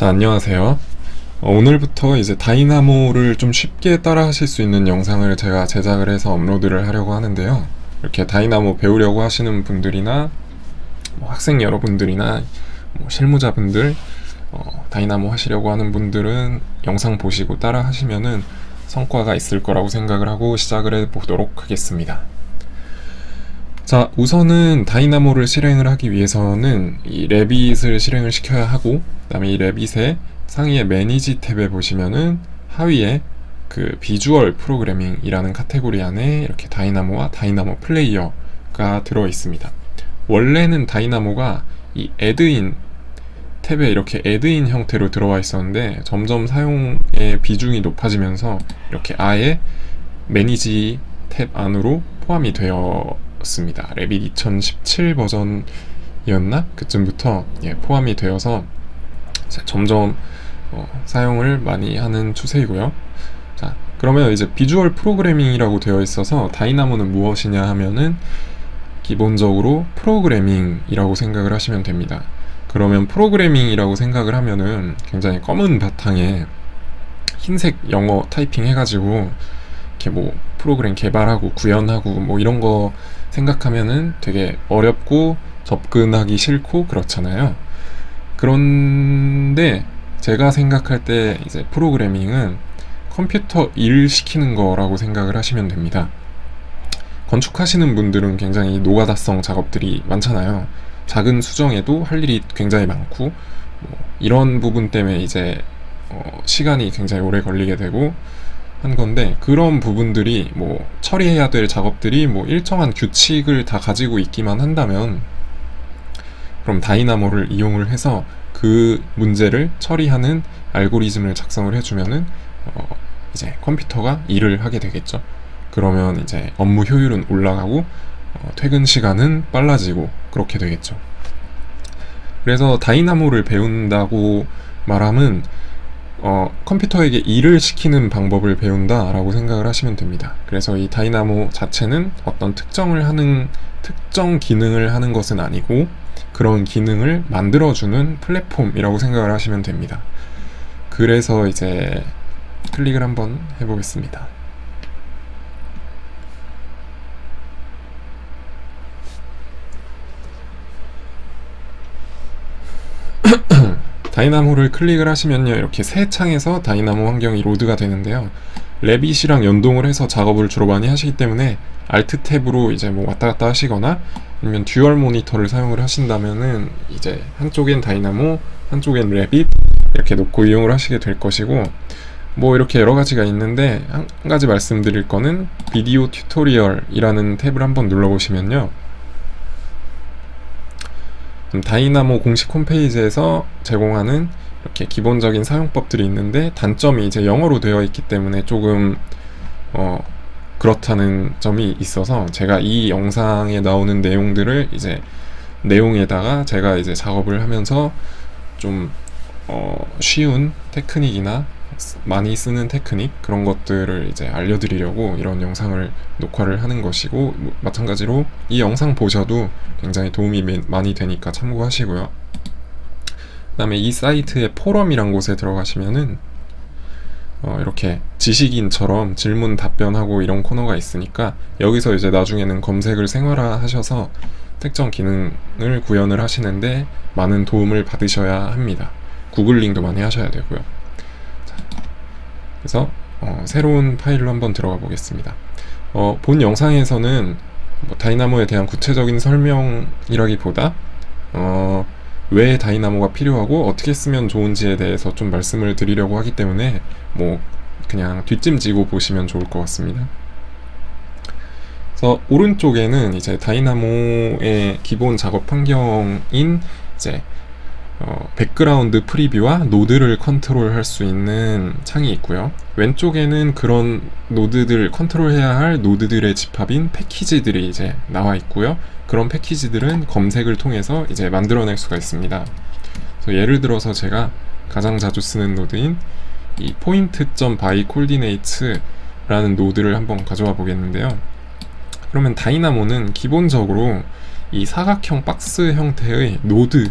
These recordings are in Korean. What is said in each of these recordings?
자, 안녕하세요. 오늘부터 이제 다이나모를 좀 쉽게 따라 하실 수 있는 영상을 제가 제작을 해서 업로드를 하려고 하는데요. 이렇게 다이나모 배우려고 하시는 분들이나 학생 여러분들이나 실무자분들, 다이나모 하시려고 하는 분들은 영상 보시고 따라 하시면은 성과가 있을 거라고 생각을 하고 시작을 해보도록 하겠습니다. 자, 우선은 다이나모를 실행을 하기 위해서는 이 레빗을 실행을 시켜야 하고, 그 다음에 이 레빗의 상위의 매니지 탭에 보시면은 하위에 그 비주얼 프로그래밍이라는 카테고리 안에 이렇게 다이나모와 다이나모 플레이어가 들어 있습니다. 원래는 다이나모가 이 애드인 탭에 이렇게 애드인 형태로 들어와 있었는데 점점 사용의 비중이 높아지면서 이렇게 아예 매니지 탭 안으로 포함이 되었습니다. 레빗 2017 버전이었나? 그쯤부터 포함이 되어서 점점 사용을 많이 하는 추세이고요. 자, 그러면 이제 비주얼 프로그래밍이라고 되어 있어서 다이나모는 무엇이냐 하면은 기본적으로 프로그래밍이라고 생각을 하시면 됩니다. 그러면 프로그래밍이라고 생각을 하면은 굉장히 검은 바탕에 흰색 영어 타이핑 해가지고 이렇게 프로그램 개발하고 구현하고 이런 거 생각하면은 되게 어렵고 접근하기 싫고 그렇잖아요. 그런데 제가 생각할 때 이제 프로그래밍은 컴퓨터 일 시키는 거라고 생각을 하시면 됩니다. 건축하시는 분들은 굉장히 노가다성 작업들이 많잖아요. 작은 수정에도 할 일이 굉장히 많고 이런 부분 때문에 이제 시간이 굉장히 오래 걸리게 되고 한 건데, 그런 부분들이 처리해야 될 작업들이 일정한 규칙을 다 가지고 있기만 한다면 그럼 다이나모를 이용을 해서 그 문제를 처리하는 알고리즘을 작성을 해주면은 이제 컴퓨터가 일을 하게 되겠죠. 그러면 이제 업무 효율은 올라가고 퇴근 시간은 빨라지고 그렇게 되겠죠. 그래서 다이나모를 배운다고 말하면 컴퓨터에게 일을 시키는 방법을 배운다라고 생각을 하시면 됩니다. 그래서 이 다이나모 자체는 어떤 특정 기능을 하는 것은 아니고 그런 기능을 만들어주는 플랫폼이라고 생각을 하시면 됩니다. 그래서 이제 클릭을 한번 해보겠습니다. 다이나모를 클릭을 하시면요, 이렇게 새 창에서 다이나모 환경이 로드가 되는데요. 레빗이랑 연동을 해서 작업을 주로 많이 하시기 때문에 Alt 탭으로 이제 왔다 갔다 하시거나 아니면 듀얼 모니터를 사용을 하신다면은 이제 한쪽엔 다이나모, 한쪽엔 레빗 이렇게 놓고 이용을 하시게 될 것이고, 이렇게 여러 가지가 있는데 한 가지 말씀드릴 거는 비디오 튜토리얼이라는 탭을 한번 눌러보시면요, 다이나모 공식 홈페이지에서 제공하는 이렇게 기본적인 사용법들이 있는데 단점이 이제 영어로 되어 있기 때문에 조금 그렇다는 점이 있어서 제가 이 영상에 나오는 내용들을 이제 내용에다가 제가 이제 작업을 하면서 좀 쉬운 테크닉이나 많이 쓰는 테크닉 그런 것들을 이제 알려드리려고 이런 영상을 녹화를 하는 것이고, 마찬가지로 이 영상 보셔도 굉장히 도움이 많이 되니까 참고하시고요. 그 다음에 이 사이트의 포럼이란 곳에 들어가시면은 이렇게 지식인처럼 질문 답변하고 이런 코너가 있으니까 여기서 이제 나중에는 검색을 생활화 하셔서 특정 기능을 구현을 하시는데 많은 도움을 받으셔야 합니다. 구글링도 많이 하셔야 되고요. 그래서 새로운 파일로 한번 들어가 보겠습니다. 본 영상에서는 다이나모에 대한 구체적인 설명이라기보다 왜 다이나모가 필요하고 어떻게 쓰면 좋은지에 대해서 좀 말씀을 드리려고 하기 때문에 그냥 뒷짐지고 보시면 좋을 것 같습니다. 그래서 오른쪽에는 이제 다이나모의 기본 작업 환경인 이제 백그라운드 프리뷰와 노드를 컨트롤할 수 있는 창이 있고요. 왼쪽에는 그런 노드들, 컨트롤해야 할 노드들의 집합인 패키지들이 이제 나와 있고요. 그런 패키지들은 검색을 통해서 이제 만들어낼 수가 있습니다. 그래서 예를 들어서 제가 가장 자주 쓰는 노드인 이 point.by coordinates라는 노드를 한번 가져와 보겠는데요. 그러면 다이나모는 기본적으로 이 사각형 박스 형태의 노드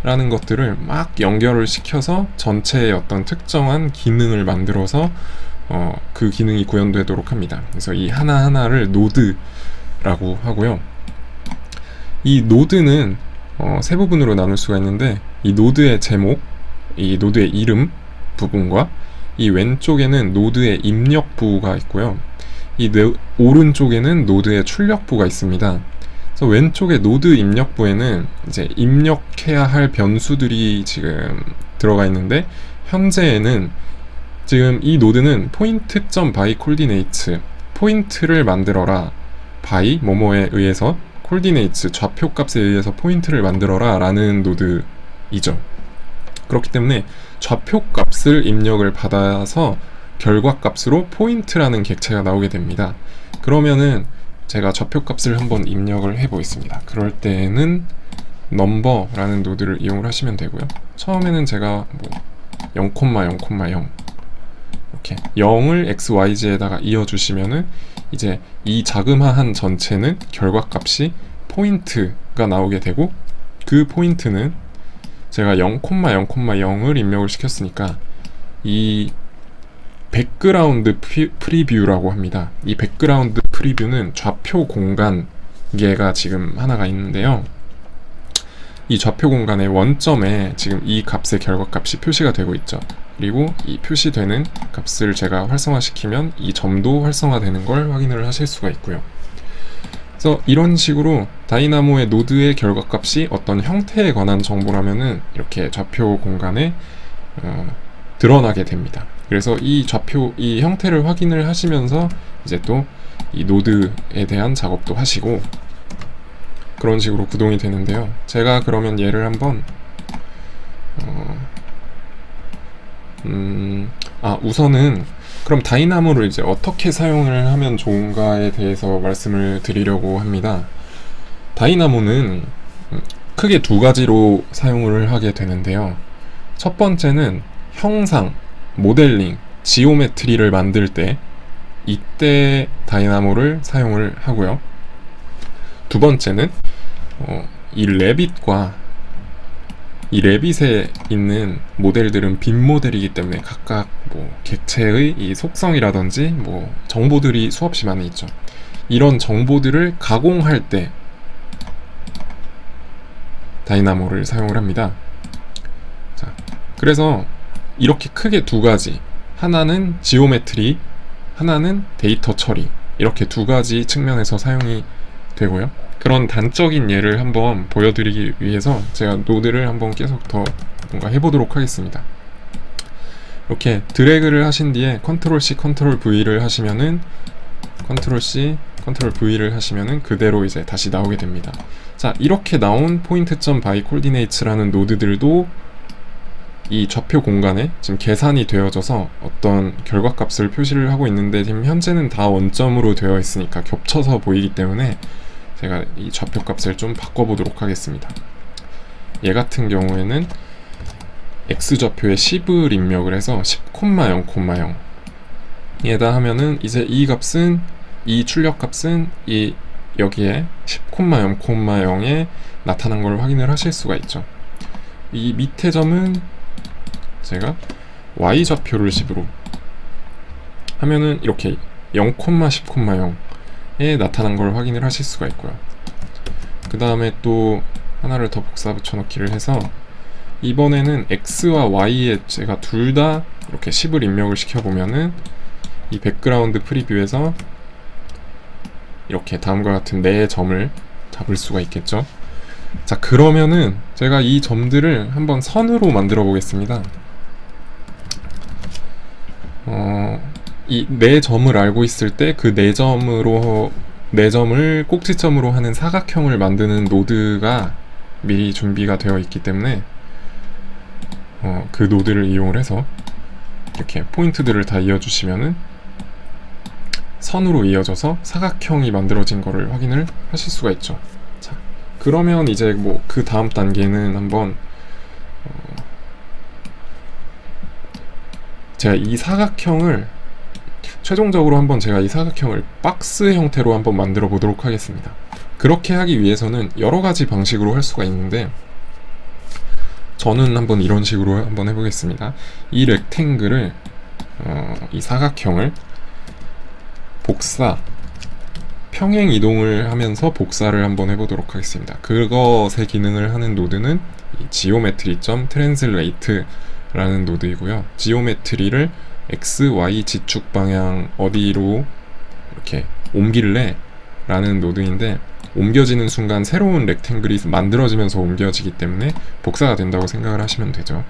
라는 것들을 막 연결을 시켜서 전체의 어떤 특정한 기능을 만들어서 그 기능이 구현되도록 합니다. 그래서 이 하나하나를 노드라고 하고요. 이 노드는 세 부분으로 나눌 수가 있는데, 이 노드의 제목, 이 노드의 이름 부분과 이 왼쪽에는 노드의 입력부가 있고요. 이 오른쪽에는 노드의 출력부가 있습니다. 그래서 왼쪽의 노드 입력부에는 이제 입력해야 할 변수들이 지금 들어가 있는데, 현재에는 지금 이 노드는 point.by coordinates, 포인트를 만들어라, by 뭐뭐에 의해서, coordinates 좌표값에 의해서 포인트를 만들어라 라는 노드이죠. 그렇기 때문에 좌표값을 입력을 받아서 결과값으로 포인트라는 객체가 나오게 됩니다. 그러면은 제가 좌표값을 한번 입력을 해보겠습니다. 그럴 때는 number라는 노드를 이용을 하시면 되고요. 처음에는 제가 0,0,0 이렇게 0을 xyz에다가 이어주시면은 이제 이 자그마한 전체는 결과값이 포인트가 나오게 되고, 그 포인트는 제가 0,0,0을 입력을 시켰으니까 이 백그라운드 프리뷰라고 합니다. 이 백그라운드 프리뷰는 좌표 공간계가 지금 하나가 있는데요. 이 좌표 공간의 원점에 지금 이 값의 결과값이 표시가 되고 있죠. 그리고 이 표시되는 값을 제가 활성화시키면 이 점도 활성화되는 걸 확인을 하실 수가 있고요. 그래서 이런 식으로 다이나모의 노드의 결과값이 어떤 형태에 관한 정보라면은 이렇게 좌표 공간에 드러나게 됩니다. 그래서 이 좌표, 이 형태를 확인을 하시면서 이제 또 이 노드에 대한 작업도 하시고, 그런 식으로 구동이 되는데요. 제가 그러면 얘를 한번 우선은 그럼 다이나모를 이제 어떻게 사용을 하면 좋은가에 대해서 말씀을 드리려고 합니다. 다이나모는 크게 두 가지로 사용을 하게 되는데요. 첫 번째는 형상, 모델링, 지오메트리를 만들 때, 이때 다이나모를 사용을 하고요. 두 번째는 이 레빗과 이 레빗에 있는 모델들은 빈 모델이기 때문에 각각 객체의 이 속성이라든지 정보들이 수없이 많이 있죠. 이런 정보들을 가공할 때 다이나모를 사용을 합니다. 자, 그래서 이렇게 크게 두 가지, 하나는 지오메트리, 하나는 데이터 처리, 이렇게 두 가지 측면에서 사용이 되고요. 그런 단적인 예를 한번 보여드리기 위해서 제가 노드를 한번 계속 더 뭔가 해보도록 하겠습니다. 이렇게 드래그를 하신 뒤에 컨트롤 C, 컨트롤 V를 하시면은 컨트롤 C, 컨트롤 V를 하시면은 그대로 이제 다시 나오게 됩니다. 자, 이렇게 나온 point.by coordinates라는 노드들도 이 좌표 공간에 지금 계산이 되어져서 어떤 결과값을 표시를 하고 있는데, 지금 현재는 다 원점으로 되어 있으니까 겹쳐서 보이기 때문에 제가 이 좌표값을 좀 바꿔보도록 하겠습니다. 얘 같은 경우에는 x좌표에 10을 입력을 해서 10,0,0 얘다 하면은 이제 이 값은, 이 출력값은 이 여기에 10,0,0에 나타난 걸 확인을 하실 수가 있죠. 이 밑에 점은 제가 y좌표를 10으로 하면은 이렇게 0,10,0에 나타난 걸 확인을 하실 수가 있고요. 그 다음에 또 하나를 더 복사 붙여넣기를 해서 이번에는 x와 y에 제가 둘 다 이렇게 10을 입력을 시켜보면은 이 백그라운드 프리뷰에서 이렇게 다음과 같은 네 점을 잡을 수가 있겠죠. 자, 그러면은 제가 이 점들을 한번 선으로 만들어 보겠습니다. 이 네 점을 알고 있을 때 그 네 점을 꼭지점으로 하는 사각형을 만드는 노드가 미리 준비가 되어 있기 때문에 그 노드를 이용을 해서 이렇게 포인트들을 다 이어주시면은 선으로 이어져서 사각형이 만들어진 거를 확인을 하실 수가 있죠. 자, 그러면 이제 그 다음 단계는 한번 제가 이 사각형을 최종적으로 한번 제가 이 사각형을 박스 형태로 한번 만들어 보도록 하겠습니다. 그렇게 하기 위해서는 여러 가지 방식으로 할 수가 있는데, 저는 한번 이런 식으로 한번 해보겠습니다. 이 렉탱글을 이 사각형을 복사 평행 이동을 하면서 복사를 한번 해보도록 하겠습니다. 그것의 기능을 하는 노드는 geometry.translate라는 노드이고요. 지오메트리를 x, y 지축 방향 어디로 이렇게 옮길래 라는 노드인데, 옮겨지는 순간 새로운 렉탱글이 만들어지면서 옮겨지기 때문에 복사가 된다고 생각을 하시면 되죠.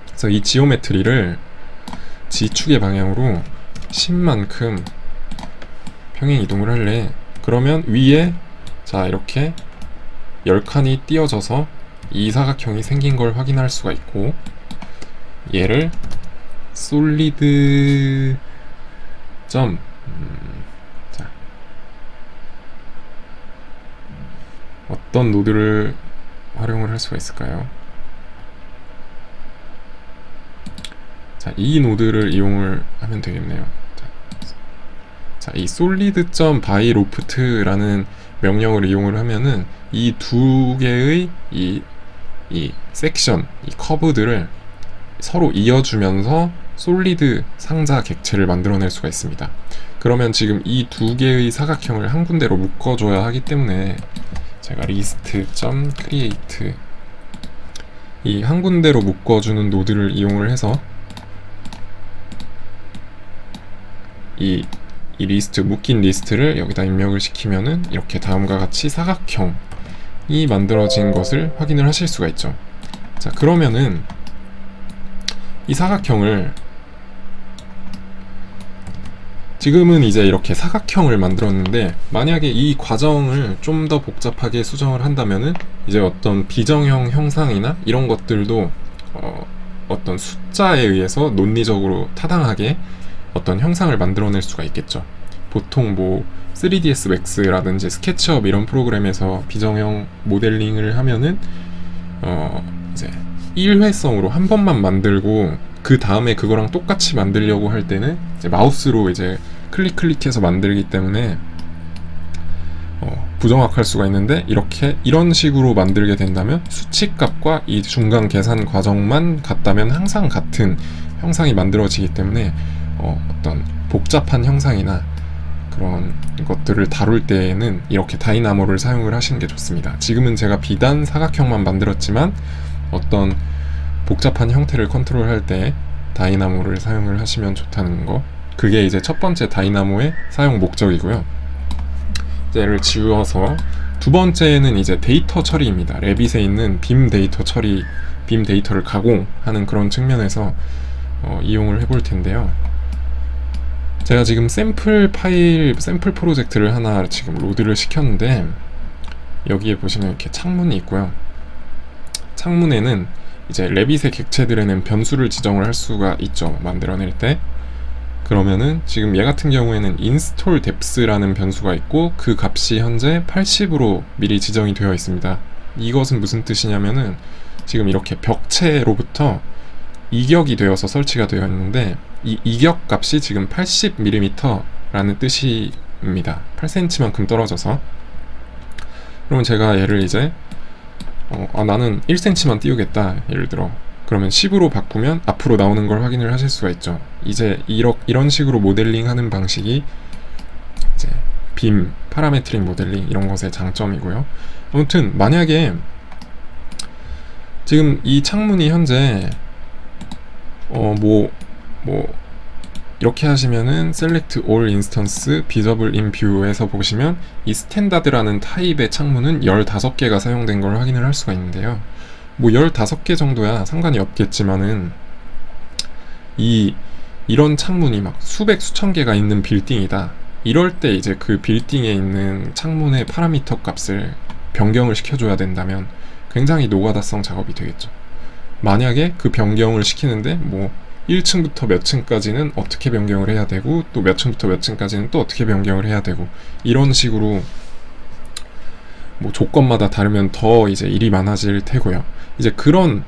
그래서 이 지오메트리를 지축의 방향으로 10만큼 평행 이동을 할래. 그러면 위에 자 이렇게 10칸이 띄어져서 이 사각형이 생긴 걸 확인할 수가 있고, 얘를 솔리드 점 자 어떤 노드를 활용을 할 수가 있을까요? 자, 이 노드를 이용을 하면 되겠네요. 자, 이 solid.by loft라는 명령을 이용을 하면은 이 두 개의 이 섹션, 이 커브들을 서로 이어주면서 솔리드 상자 객체를 만들어낼 수가 있습니다. 그러면 지금 이 두 개의 사각형을 한 군데로 묶어줘야 하기 때문에 제가 list.create 이 한 군데로 묶어주는 노드를 이용을 해서 이 리스트, 묶인 리스트를 여기다 입력을 시키면은 이렇게 다음과 같이 사각형이 만들어진 것을 확인을 하실 수가 있죠. 자, 그러면은 이 사각형을 지금은 이제 이렇게 사각형을 만들었는데, 만약에 이 과정을 좀 더 복잡하게 수정을 한다면은 이제 어떤 비정형 형상이나 이런 것들도 어떤 숫자에 의해서 논리적으로 타당하게 어떤 형상을 만들어낼 수가 있겠죠. 보통 뭐 3ds max라든지 스케치업 이런 프로그램에서 비정형 모델링을 하면은 이제 일회성으로 한 번만 만들고 그 다음에 그거랑 똑같이 만들려고 할 때는 이제 마우스로 이제 클릭해서 만들기 때문에 부정확할 수가 있는데, 이런 식으로 만들게 된다면 수치값과 이 중간 계산 과정만 같다면 항상 같은 형상이 만들어지기 때문에 어떤 복잡한 형상이나 그런 것들을 다룰 때에는 이렇게 다이나모를 사용을 하시는 게 좋습니다. 지금은 제가 비단 사각형만 만들었지만 어떤 복잡한 형태를 컨트롤할 때 다이나모를 사용을 하시면 좋다는 거, 그게 이제 첫 번째 다이나모의 사용 목적이고요. 얘를 지워서 두 번째는 이제 데이터 처리입니다. 레빗에 있는 빔 데이터 처리, 빔 데이터를 가공하는 그런 측면에서 이용을 해볼 텐데요. 제가 지금 샘플 프로젝트를 하나 지금 로드를 시켰는데, 여기에 보시면 이렇게 창문이 있고요. 창문에는 이제 레빗의 객체들에는 변수를 지정을 할 수가 있죠, 만들어낼 때. 그러면은 지금 얘 같은 경우에는 install depth라는 변수가 있고, 그 값이 현재 80으로 미리 지정이 되어 있습니다. 이것은 무슨 뜻이냐면은 지금 이렇게 벽체로부터 이격이 되어서 설치가 되어 있는데, 이 이격 값이 지금 80mm라는 뜻입니다. 8cm만큼 떨어져서. 그러면 제가 얘를 이제 나는 1cm만 띄우겠다, 예를 들어. 그러면 10으로 바꾸면 앞으로 나오는 걸 확인을 하실 수가 있죠. 이제 이런 식으로 모델링 하는 방식이 이제 빔, 파라메트릭 모델링 이런 것의 장점이고요. 아무튼 만약에 지금 이 창문이 현재 이렇게 하시면은 select all instance visible in view에서 보시면 이 스탠다드라는 타입의 창문은 15개가 사용된 걸 확인을 할 수가 있는데요. 뭐 15개 정도야 상관이 없겠지만은 이런 창문이 막 수천 개가 있는 빌딩이다, 이럴 때 이제 그 빌딩에 있는 창문의 파라미터 값을 변경을 시켜줘야 된다면 굉장히 노가다성 작업이 되겠죠. 만약에 그 변경을 시키는데 뭐 1층부터 몇 층까지는 어떻게 변경을 해야 되고, 또 몇 층부터 몇 층까지는 또 어떻게 변경을 해야 되고, 이런 식으로 뭐 조건마다 다르면 더 이제 일이 많아질 테고요. 이제 그런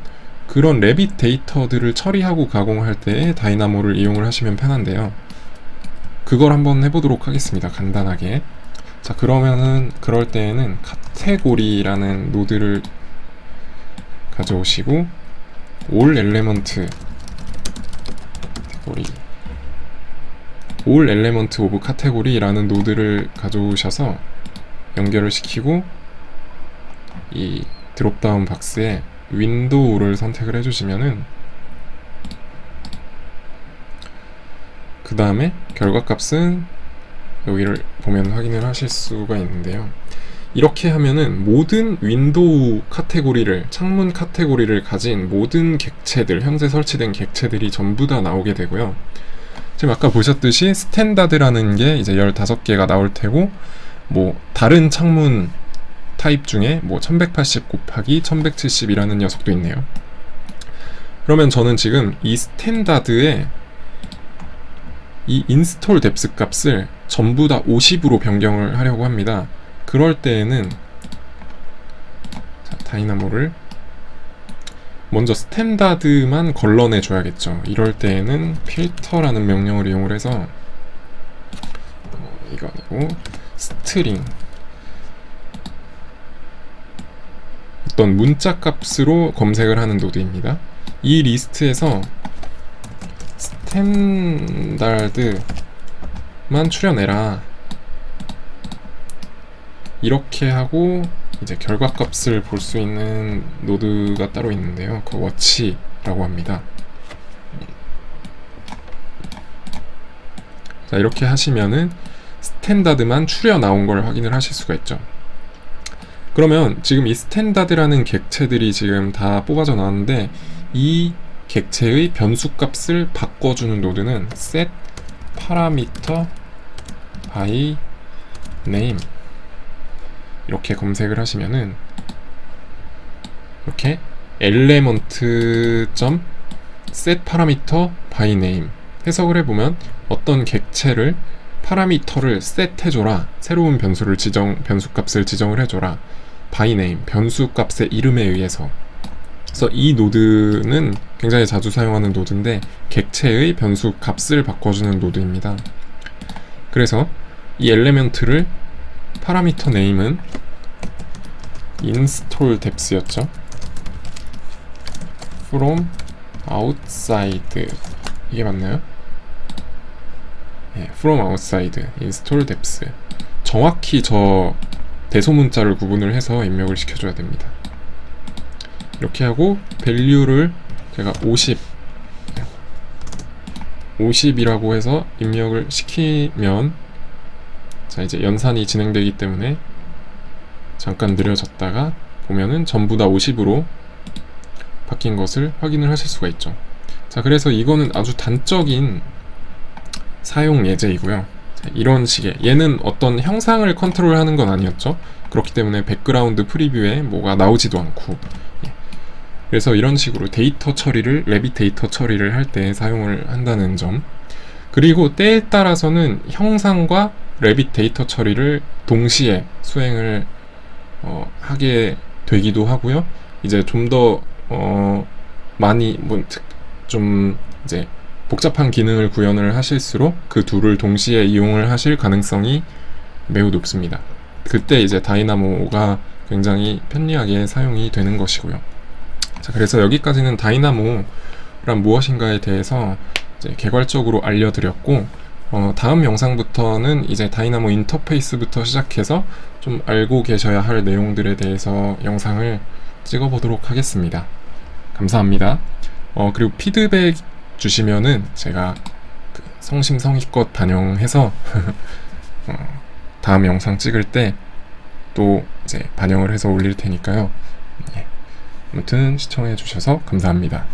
레빗 데이터들을 처리하고 가공할 때 다이나모를 이용을 하시면 편한데요. 그걸 한번 해보도록 하겠습니다, 간단하게. 자, 그러면은 그럴 때에는 카테고리라는 노드를 가져오시고, all element 카테고리 all element of category라는 노드를 가져오셔서 연결을 시키고 이 드롭다운 박스에 윈도우를 선택을 해주시면은 그 다음에 결과값은 여기를 보면 확인을 하실 수가 있는데요. 이렇게 하면은 모든 윈도우 카테고리를, 창문 카테고리를 가진 모든 객체들, 현재 설치된 객체들이 전부 다 나오게 되고요. 지금 아까 보셨듯이 스탠다드라는 게 이제 15개가 나올 테고, 뭐 다른 창문 타입 중에 뭐 1180 곱하기 1170이라는 녀석도 있네요. 그러면 저는 지금 이 스탠다드에 이 인스톨 뎁스 값을 전부 다 50으로 변경을 하려고 합니다. 그럴 때에는 자, 다이나모를 먼저 스탠다드만 걸러내 줘야겠죠. 이럴 때에는 필터라는 명령을 이용을 해서 이거 아니고 스트링 어떤 문자 값으로 검색을 하는 노드입니다. 이 리스트에서 스탠다드만 추려내라 이렇게 하고 이제 결과값을 볼 수 있는 노드가 따로 있는데요. 그 워치라고 합니다. 자, 이렇게 하시면은 스탠다드만 추려 나온 걸 확인을 하실 수가 있죠. 그러면 지금 이 스탠다드라는 객체들이 지금 다 뽑아져 나왔는데 이 객체의 변수값을 바꿔주는 노드는 set parameter by name 이렇게 검색을 하시면은 이렇게 element.set parameter by name 해석을 해보면 어떤 객체를 파라미터를 set 해줘라, 새로운 변수값을 지정을 해줘라, by name 변수값의 이름에 의해서. 그래서 이 노드는 굉장히 자주 사용하는 노드인데 객체의 변수값을 바꿔주는 노드입니다. 그래서 이 엘레멘트를 파라미터 네임은 install depth였죠. from outside 이게 맞나요? 네, from outside install depth 정확히 저 대소문자를 구분을 해서 입력을 시켜줘야 됩니다. 이렇게 하고 value를 제가 50이라고 해서 입력을 시키면 자 이제 연산이 진행되기 때문에 잠깐 느려졌다가 보면은 전부 다 50으로 바뀐 것을 확인을 하실 수가 있죠. 자 그래서 이거는 아주 단적인 사용 예제이고요. 자, 이런 식의 얘는 어떤 형상을 컨트롤하는 건 아니었죠. 그렇기 때문에 백그라운드 프리뷰에 뭐가 나오지도 않고 그래서 이런 식으로 데이터 처리를 래빗 데이터 처리를 할 때 사용을 한다는 점 그리고 때에 따라서는 형상과 래빗 데이터 처리를 동시에 수행을 하게 되기도 하고요. 이제 좀 더 많이 좀 이제 복잡한 기능을 구현을 하실수록 그 둘을 동시에 이용을 하실 가능성이 매우 높습니다. 그때 이제 다이나모가 굉장히 편리하게 사용이 되는 것이고요. 자, 그래서 여기까지는 다이나모란 무엇인가에 대해서 이제 개괄적으로 알려드렸고 다음 영상부터는 이제 다이나모 인터페이스부터 시작해서 좀 알고 계셔야 할 내용들에 대해서 영상을 찍어보도록 하겠습니다. 감사합니다. 그리고 피드백 주시면은 제가 성심성의껏 반영해서 다음 영상 찍을 때 또 이제 반영을 해서 올릴 테니까요. 아무튼 시청해 주셔서 감사합니다.